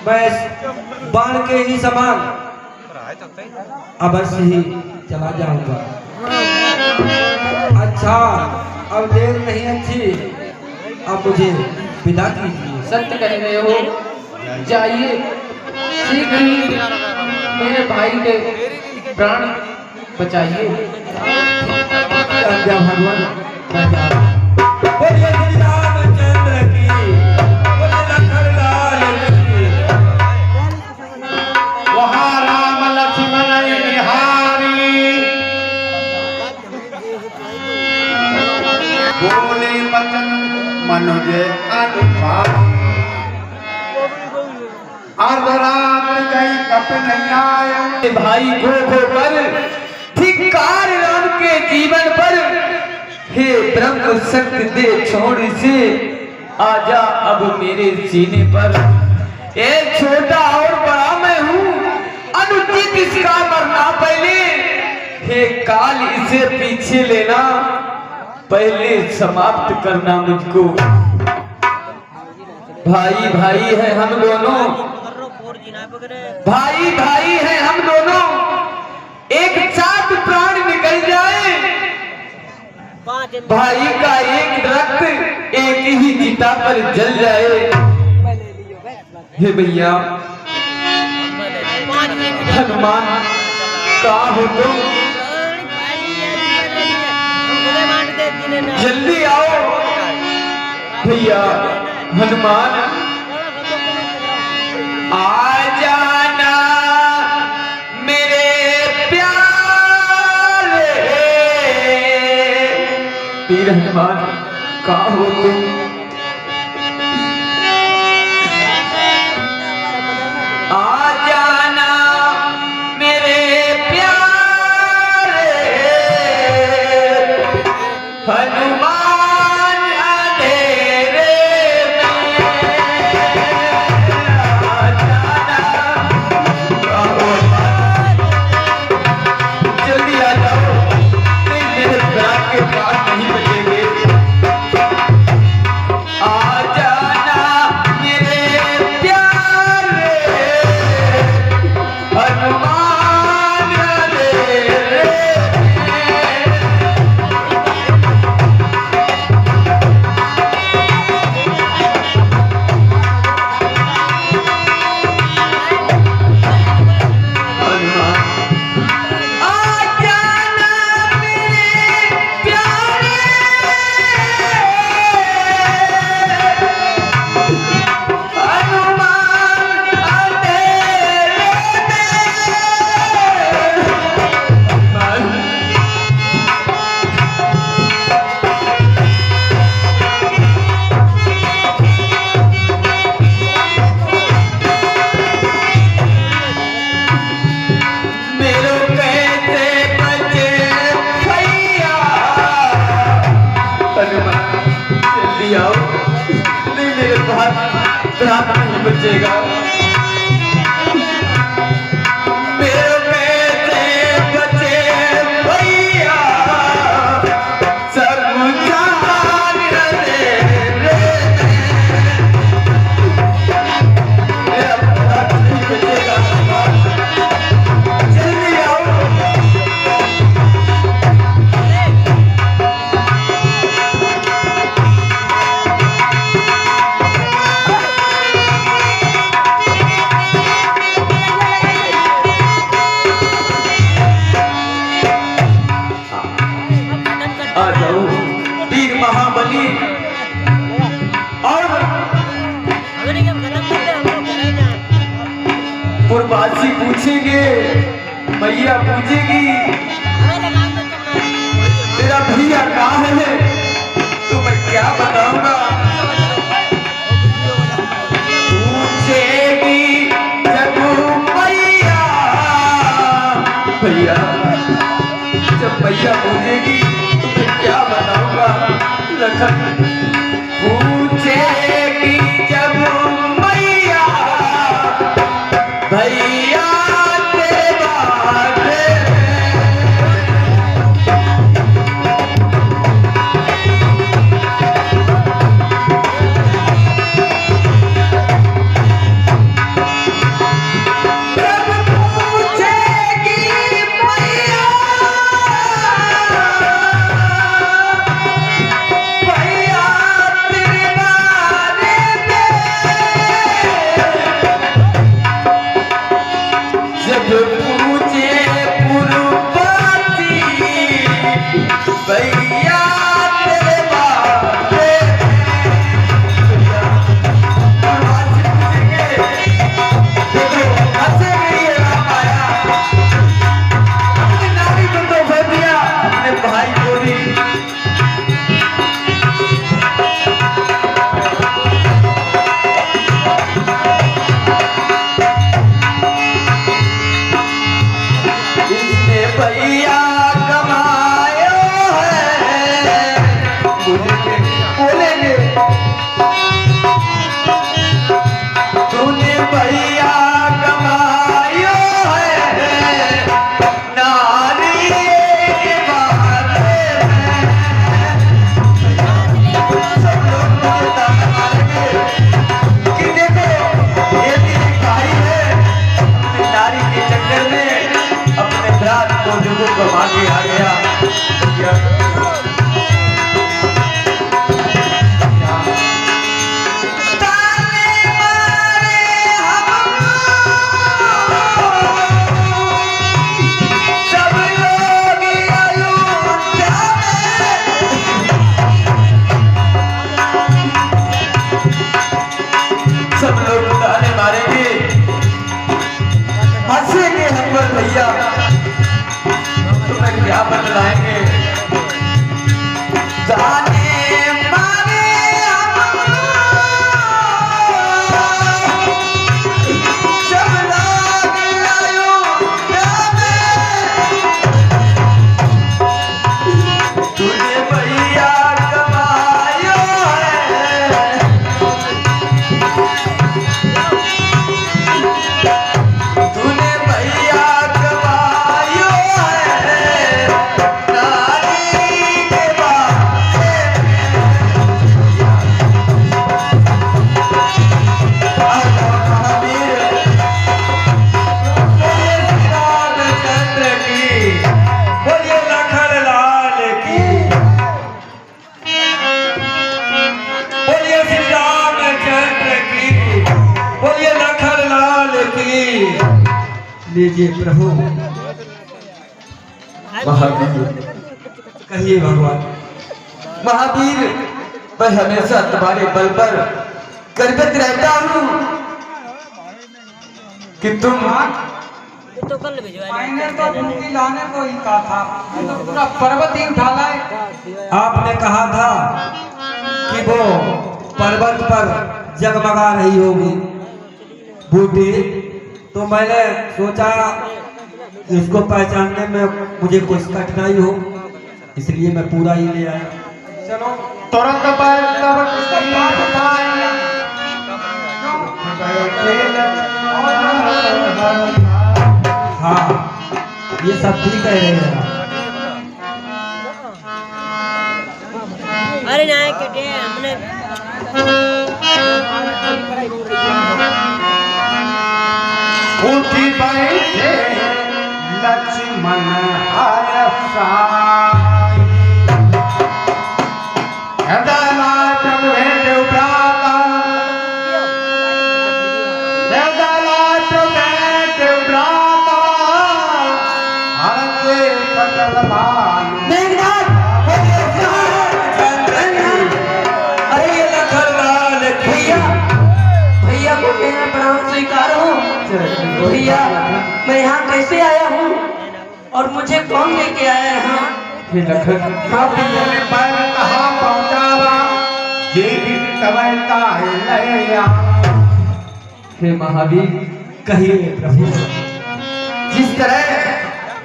Speaker 3: मैं बाण के ही समान अवश्य ही चला जाऊंगा। अच्छा, अब देर नहीं अच्छी, अब मुझे विदा कीजिए।
Speaker 2: सत्य कह रहे हो, जाइए। शीघ्र ही मेरे भाई के प्राण बचाइए।
Speaker 3: भगवान मैं जा रहा हूं। बोलिए श्री रामचंद्र की, बोलिए लखन लाल की।
Speaker 4: वहाँ राम लक्ष्मण निहारी बोले बचन मनुज अनुभारी। अर्धरात गई कपन
Speaker 5: भाई को कर धिक्कार राम के जीवन पर। हे ब्रह्म शक्ति दे छोड़ से आजा अब मेरे सीने पर। एक छोटा और बड़ा मैं हूँ, अनुचित इसका मरना पहले। हे काल इसे पीछे लेना, पहले समाप्त करना मुझको। भाई भाई है हम दोनों, भाई भाई है हम दोनों, एक साथ प्राण निकल जाए, भाई का एक रक्त एक ही चिता पर जल जाए। हे भैया हनुमान कहाँ हो तुम? जल्दी आओ भैया हनुमान, आ जाना मेरे प्यारे। वीर हनुमान कहाँ हो तुम? आ जाना मेरे प्यारे हनुमान। नहीं बचेगा। मेरे पैसे बचे भैया, सब जान दे रे, मेरा प्राण नहीं बचेगा। जल्दी आओ। वीर महाबली और पुरवासी पूछेंगे, मैया पूछेगी तेरा भैया कहाँ है, तो मैं क्या बताऊंगा। पूछेगी जब मैया, भैया जब मैया पूछेगी क्या बताऊंगा। लखन पूछेगी जब मैया, भैया तेरे बारे बोलेंगे तूने
Speaker 3: लीजिए प्रभु।
Speaker 5: महावीर,
Speaker 3: कहिए भगवान।
Speaker 5: महावीर, मैं हमेशा तुम्हारे बल पर गर्वित रहता हूँ कि तुम
Speaker 1: तो कल भिजवा
Speaker 2: मैंने तो मूर्ति लाने को ही कहा था, मैं तो पूरा पर्वत ही उठा लाए।
Speaker 3: आपने कहा था कि वो पर्वत पर जगमगा रही होगी बूटी, तो मैंने सोचा इसको पहचानने में मुझे कुछ कठिनाई हो, इसलिए मैं पूरा ही ले आया।
Speaker 2: चलो
Speaker 7: तुरंत
Speaker 3: हाँ, ये सब ठीक कह रहे हैं।
Speaker 1: अरे ना के हमने
Speaker 7: उठी बैठे लक्ष्मण हरसा
Speaker 1: भैया को मेरा प्रणाम स्वीकार हो। भैया, मैं यहाँ कैसे आया हूँ और मुझे कौन लेके आया यहाँ?
Speaker 7: हाँ भैया ने पर कहाँ पहुँचावा ये भी तवैता है।
Speaker 5: हे महावीर,
Speaker 3: कहिए प्रभु।
Speaker 5: जिस तरह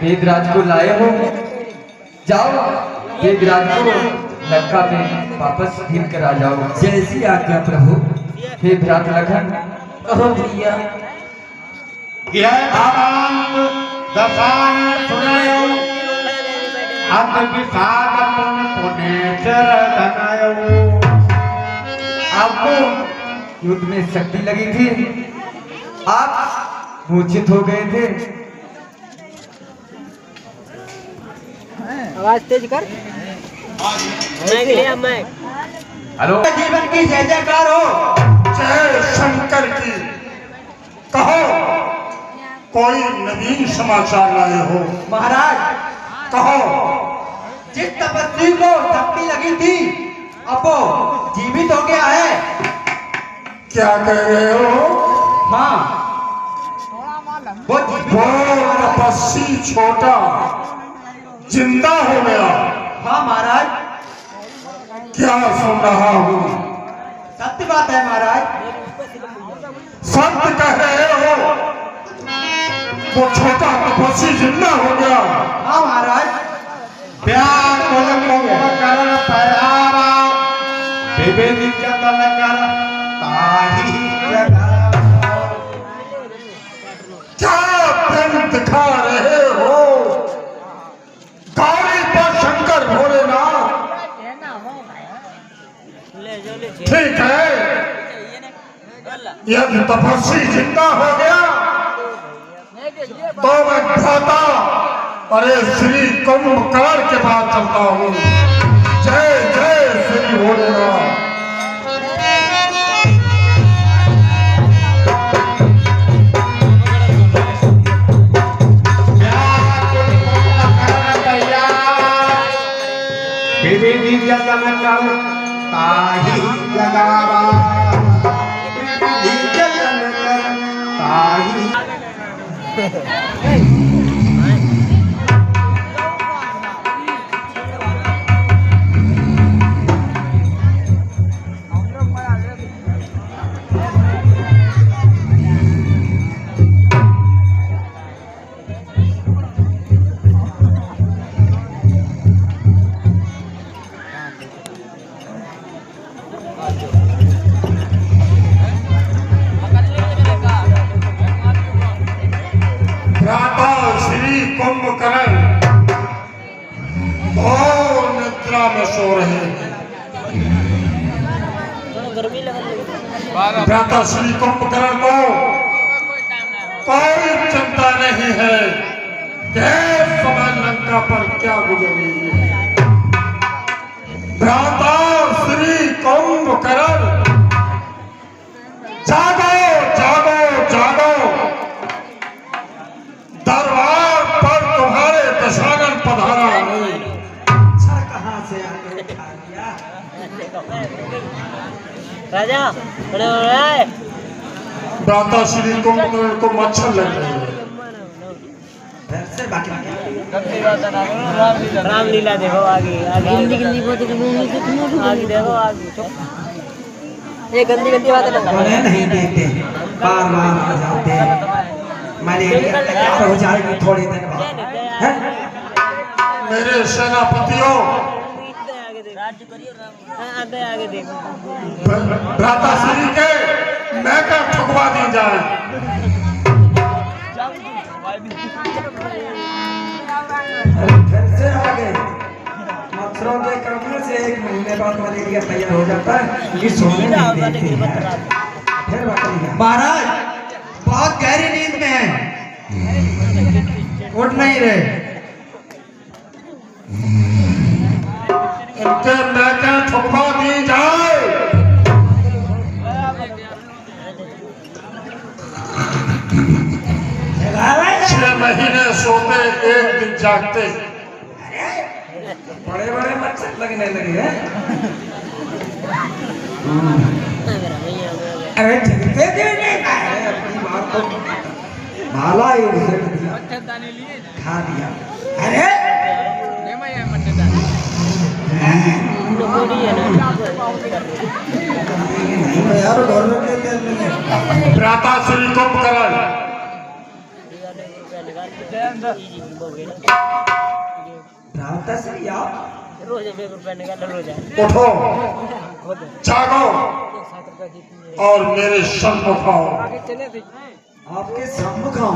Speaker 5: वेदराज को लाए हो, जाओ वेदराज को लंका में वापस भीम कर आ जाओ।
Speaker 3: जैसी आज्ञा प्रभु।
Speaker 5: हे भ्रात लखन,
Speaker 1: कहो भैया।
Speaker 7: यह आनंद दशान सुनायो अत विषाद पुण्य चरदनायो।
Speaker 5: आपको युद्ध में शक्ति लगी थी, आप मूर्छित हो गए थे।
Speaker 1: आवाज तेज कर। मैं गया मैं।
Speaker 5: हेलो,
Speaker 7: जीवन की जय जयकार हो।
Speaker 4: जय शंकर की। कहो, कोई नवीन समाचार लाए हो?
Speaker 2: महाराज,
Speaker 4: कहो।
Speaker 2: जिस तपस्वी को शक्ति लगी थी अब वो जीवित हो गया है।
Speaker 4: क्या कह रहे हो?
Speaker 2: हाँ, वो
Speaker 4: तपस्वी छोटा जिंदा हो गया।
Speaker 2: हाँ महाराज,
Speaker 4: क्या सुन रहा हूँ?
Speaker 2: सत्य बात है महाराज।
Speaker 4: सत्य कह रहे हो? वो छोटा तपस्वी जिंदा हो गया।
Speaker 2: हाँ महाराज।
Speaker 7: प्यार करण पहरावा विभेद जतन कर ताही जगा।
Speaker 4: क्या प्रेम दिखा रहे हो? गाड़ी पर शंकर भोलेनाथ। ठीक है, यदि तपस्वी जिंदा हो गया तो मैं भ्राता अरे श्री कुंभकर्ण के पास चलता हूँ। जय जय श्री भोलेनाथ।
Speaker 7: विभेद जतन कर ताही जगावा। जतन कर ताही।
Speaker 4: भ्राता श्री कुंभकर्ण घोर निद्रा में सो रहे हैं।
Speaker 1: गर्मी लगने
Speaker 4: भ्राता श्री कुंभकर्ण को कोई चिंता नहीं है कि समय लंका पर क्या गुजर रही है। भ्राता श्री कुंभकर्ण जागो जागो जागो।
Speaker 8: राजा बड़े हो रहा है
Speaker 4: भ्राता श्री कुंभकर्ण को मच्छर लग रहे हैं।
Speaker 8: रामलीला देखो आगे आगे गंदी गंदी बातें आगे देखो आगे ये गंदी गंदी बातें
Speaker 3: उन्हें नहीं देते, बार बार आ जाते हैं। मलेरिया तैयार हो जाएगी थोड़ी दिन बाद। हैं?
Speaker 4: मेरे सेनापतियों,
Speaker 8: आगे आगे देखो
Speaker 4: भ्राता श्री के मैं का ठुकवा दी जाए।
Speaker 3: फिर से आ गए। मच्छरों के काटने से 1 महीने बाद मलेरिया तैयार हो जाता है। ये सोने नहीं देते हैं। फिर बकरियां।
Speaker 2: महाराज बहुत गहरी नींद में है, उठ नहीं रहे।
Speaker 4: इनके मैं का ठुकवा दी जाए। 6 महीने सोते, 1 दिन जागते।
Speaker 3: बड़े बड़े मच्छर लगने लगे हैं। अरे ठीक है, अपनी बात तो भाला ही उसे खा दिया। अरे नहीं यार, घर में
Speaker 4: भ्राता श्री कुंभकर्ण,
Speaker 3: भ्राता श्री आप
Speaker 8: रोज 1 रुपया निकाल रोज
Speaker 4: उठो, जागो और मेरे सम्मुख आओ।
Speaker 3: आपके सम्मुख आओ।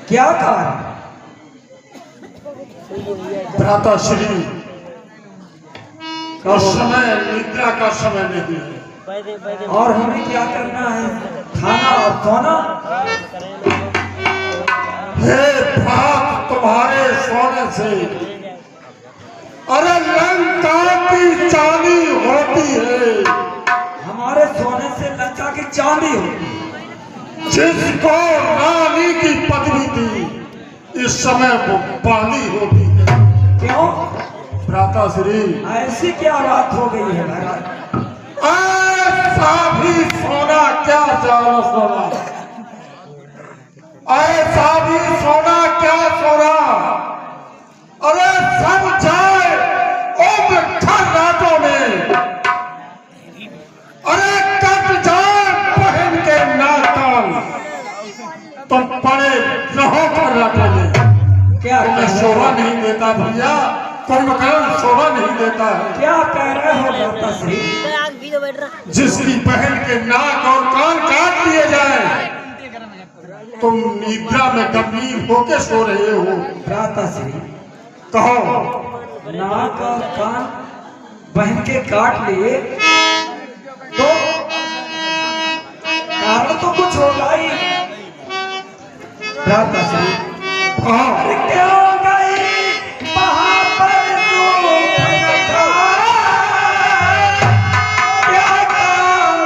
Speaker 3: क्या कारण?
Speaker 4: भ्राता श्री, इस समय निद्रा का समय नहीं है।
Speaker 3: और हमें क्या करना है? खाना और सोना।
Speaker 4: हे भ्रात, तुम्हारे सोने से अरे लंका की चांदी होती है।
Speaker 3: हमारे सोने से लंका की चांदी होती है।
Speaker 4: जिसको रानी की पदवी थी, इस समय वो बांदी होती है।
Speaker 3: क्यों?
Speaker 4: भ्राता श्री,
Speaker 3: ऐसी क्या बात हो गई है महाराज?
Speaker 4: ऐसा भी सोना क्या जानो सोना, ऐसा भी सोना क्या सोना। अरे सब जाए उम्र खर रातों में, अरे कट जाए बहन के नाताल, तुम पड़े रहो कर रातों में।
Speaker 3: क्या
Speaker 4: तुम्हें शोभा नहीं देता भैया, कुंभकर्ण शोभा नहीं देता है।
Speaker 3: क्या कह रहे हो भ्राता श्री?
Speaker 4: जिसकी बहन के नाक और कान काट दिए जाए, तुम निद्रा में गंभीर होके सो रहे हो।
Speaker 3: भ्राता श्री,
Speaker 4: कहो,
Speaker 3: नाक और कान बहन के काट लिए तो कारण तो कुछ होगा ही। भ्राता श्री,
Speaker 4: कहो,
Speaker 3: क्यों गई वहाँ पर तू? क्या काम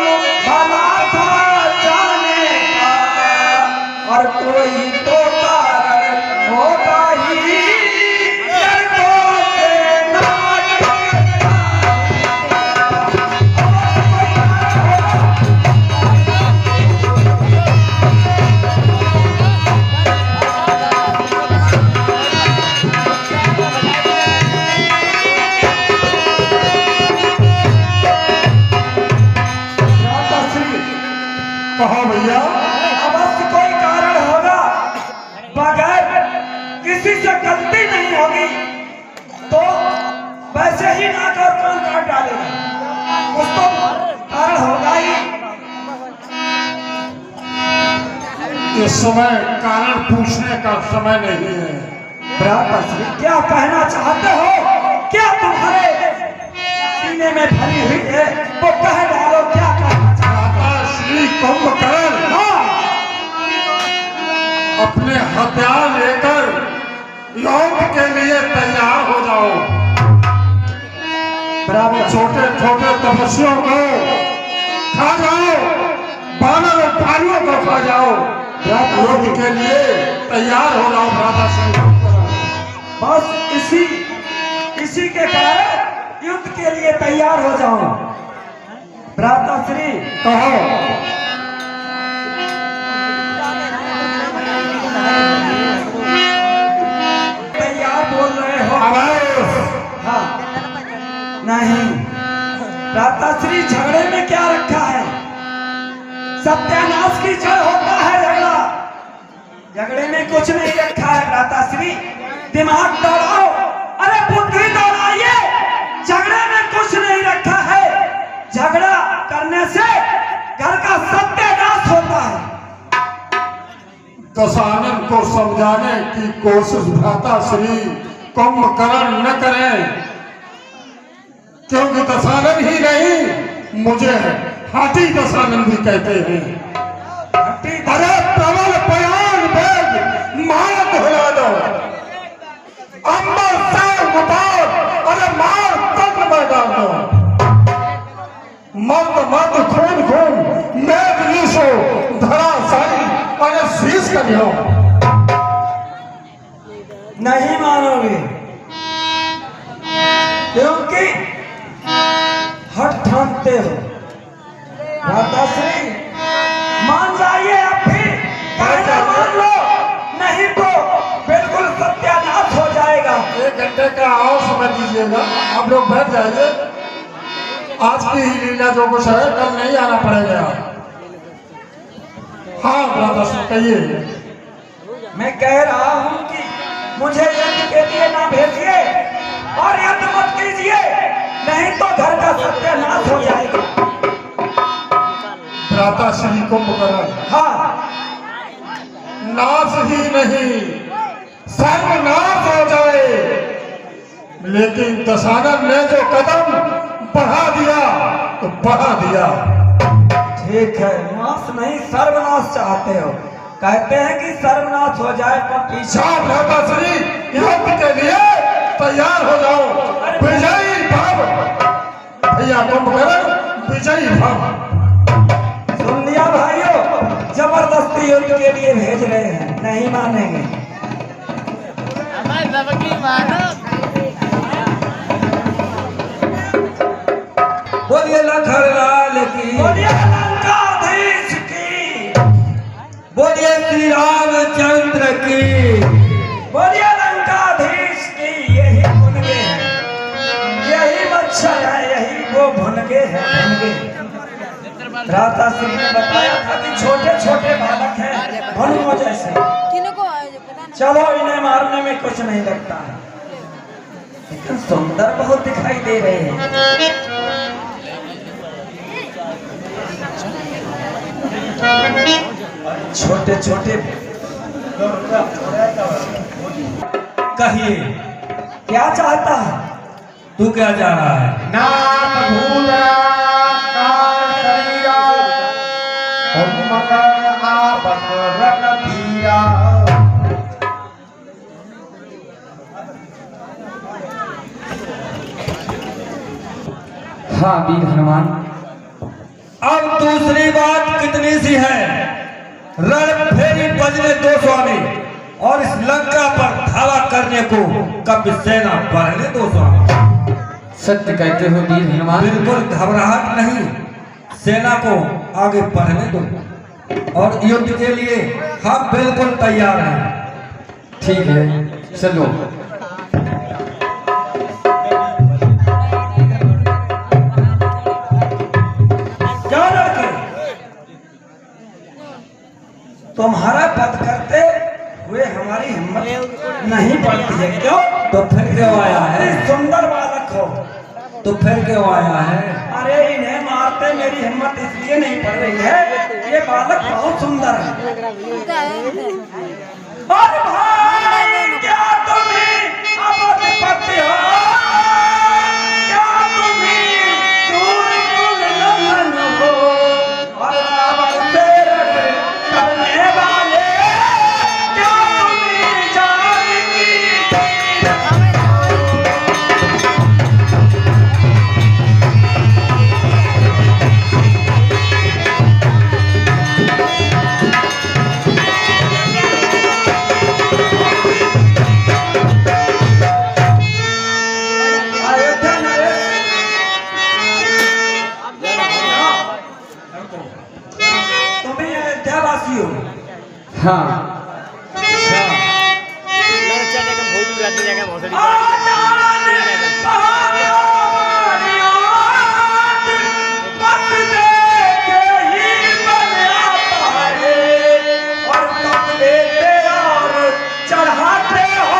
Speaker 3: भला था जाने का? और कोई तो कारण होगा ही। लड़कों से नाटक
Speaker 4: कहो भैया,
Speaker 3: अवश्य कोई कारण होगा। बगैर किसी से गलती नहीं होगी तो वैसे ही नाक और कान काट डालेगा। कुछ तो कारण होगा ही।
Speaker 4: इस समय कारण पूछने का समय नहीं है।
Speaker 3: भ्राता श्री, क्या कहना चाहते हो? क्या तुम्हारे सीने में भरी हुई है वो कह डालो। क्या कहना
Speaker 4: भ्राता श्री कुंभकर्ण, अपने हथियार लेकर युद्ध के लिए तैयार हो जाओ। छोटे छोटे तपस्वियों को खा जाओ, बानर और भालुओं को खा जाओ। युद्ध के लिए तैयार हो जाओ भ्राता श्री।
Speaker 3: बस इसी के कारण युद्ध के लिए तैयार हो जाओ। भ्राताश्री
Speaker 4: कहो।
Speaker 3: तैयार बोल रहे हो? हाँ नहीं, भ्राताश्री झगड़े में क्या रखा है? सत्यानाश की जड़ होता है झगड़ा। झगड़े में कुछ नहीं रखा है भ्राताश्री, दिमाग दौड़ाओ, अरे बुद्धि दौड़ाइए। झगड़े में कुछ नहीं रखा है। झगड़ा करने से घर का सत्यानाश होता है।
Speaker 4: दशानन को समझाने की कोशिश भ्राताश्री कुंभकर्ण न करें, क्योंकि दशानन ही नहीं मुझे हाथी दशानन भी कहते हैं। अरे प्रबल बयान वेग मार धुला दो, अंबर से उतार, अरे मार तक में डाल दो। मर्द मर्द खून खून मैं विलीसो धराशायी, अरे शीश करियो।
Speaker 3: नहीं मानोगे क्योंकि हट ठानते हो। भ्राताश्री मान जाइए, अब भी कहना मान लो, नहीं तो बिल्कुल सत्यानाश हो जाएगा।
Speaker 4: 1 घंटे का और समय दीजिएगा, आप लोग बैठ जाइए। आज की ही लीला जो कुछ है, कल नहीं आना पड़ेगा। हाँ भ्राताश्री कहिए।
Speaker 3: मैं कह रहा हूँ कि मुझे यज्ञ के लिए ना भेजिए और यज्ञ मत कीजिए, नहीं तो घर का सत्यानाश हो जाएगा।
Speaker 4: भ्राताश्री कुंभकर्ण
Speaker 3: हाँ,
Speaker 4: नाश ही नहीं सर्वनाश हो जाए, लेकिन दशानन ने जो कदम बढ़ा दिया तो बढ़ा दिया।
Speaker 3: ठीक है, नाश नहीं सर्वनाश चाहते हो, कहते हैं कि सर्वनाश हो जाए पर पीछे।
Speaker 4: भ्राताश्री युद्ध के लिए तैयार हो जाओ। विजयी भव भैया कुंभकर्ण, विजयी भव।
Speaker 3: सुन लिया भाइयों, जबरदस्ती युद्ध के लिए भेज रहे हैं, नहीं मानेंगे। बोलिए लखनलाल की, बोलिए लंकाधीश की, बोलिए श्री रामचंद्र की, बोलिए लंकाधीश की। यही भुनगे हैं, यही मच्छर है, यही वो भुनगे हैं, भुनगे। भ्राताश्री ने बताया था कि छोटे छोटे बालक हैं, भुनगों जैसे। चलो इन्हें मारने में कुछ नहीं लगता है, लेकिन सुंदर बहुत दिखाई दे रहे हैं। छोटे छोटे कहिए क्या चाहता है तू? क्या जा रहा है?
Speaker 4: नाथ भूला काल शरीरा, कुंभकर्ण आपत रणधीरा।
Speaker 2: हाँ वीर हनुमान,
Speaker 3: अब दूसरी बात कितनी सी है, रण फेरी बजने 2 स्वामी और इस लंका पर धावा करने को कभी सेना बढ़ने 2 स्वामी।
Speaker 2: सत्य कहते हो वीर हनुमान।
Speaker 3: बिल्कुल घबराहट नहीं, सेना को आगे बढ़ने दो और युद्ध के लिए हम बिल्कुल तैयार हैं।
Speaker 2: ठीक है, चलो।
Speaker 3: क्या लड़के, तुम्हारा पद करते हुए हमारी हिम्मत नहीं पड़ती है क्यों? तो फिर क्यों आया है? सुंदर बालक हो तो फिर क्यों आया है? अरे इन्हें मारते मेरी हिम्मत इसलिए नहीं पड़ रही है, ये बालक बहुत सुंदर है। और भाई क्या तुम्हें अब विपत्ति हो? क्या तुम्हें सूर्य कुल नमन हो? और रावण से करने वाले क्या तुम्हें जानकी?
Speaker 5: हाँ
Speaker 3: चढ़ाते हो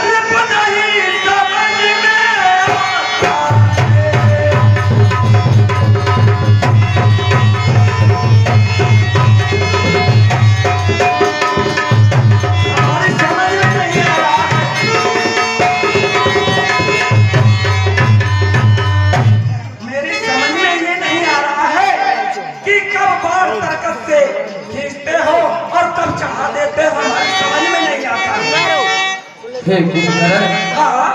Speaker 3: रिप नहीं समझ में हमारी समझ में नहीं आ रहा मेरी समझ में ये नहीं आ रहा है कि कब बार ताकत से खींचते हो और कब चढ़ा देते हो हमारी समझ में नहीं आता
Speaker 5: हे कुंभकर्ण,
Speaker 3: हाँ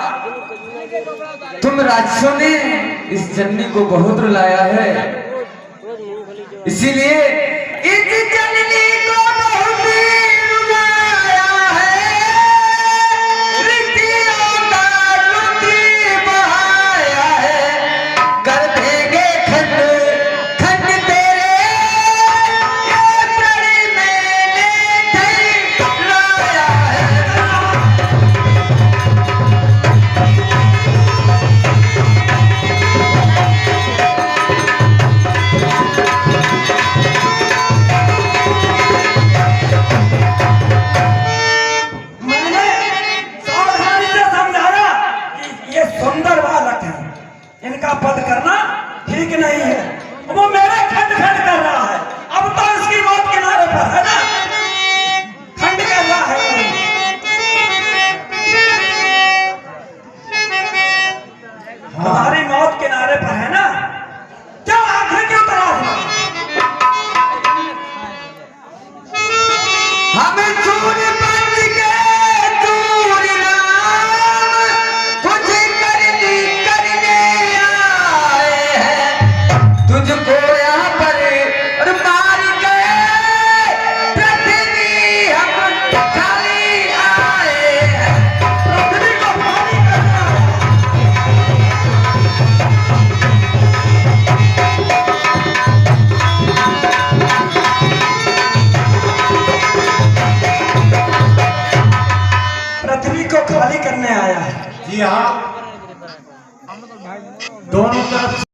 Speaker 5: तुम राक्षसों ने इस जननी को बहुत रुलाया है, इसीलिए इस जननी को बहुत रुलाया है। ऋषियों का रुधि बहाया है, कर देंगे खंड खंड तेरे ये प्रण मैंने ठहराया है।
Speaker 3: मैंने सावधानी से समझाया कि ये सुंदर बालक है, इनका वध करना ठीक नहीं है। वो मेरे खंड खंड कर रहा है, अब तो इसकी मौत किनारे पर है ना, खंड कर रहा है। हमारी मौत किनारे पर है ना, क्या आंखें क्यों तराशना?
Speaker 5: हमें चूर बच के चूर राम कुछ करने आए हैं, तुझको यहाँ पर और मार गए पृथ्वी हम खाली आए हैं।
Speaker 3: पृथ्वी को खाली करना है। पृथ्वी को खाली करने आया है।
Speaker 4: जी हाँ, दोनों तरफ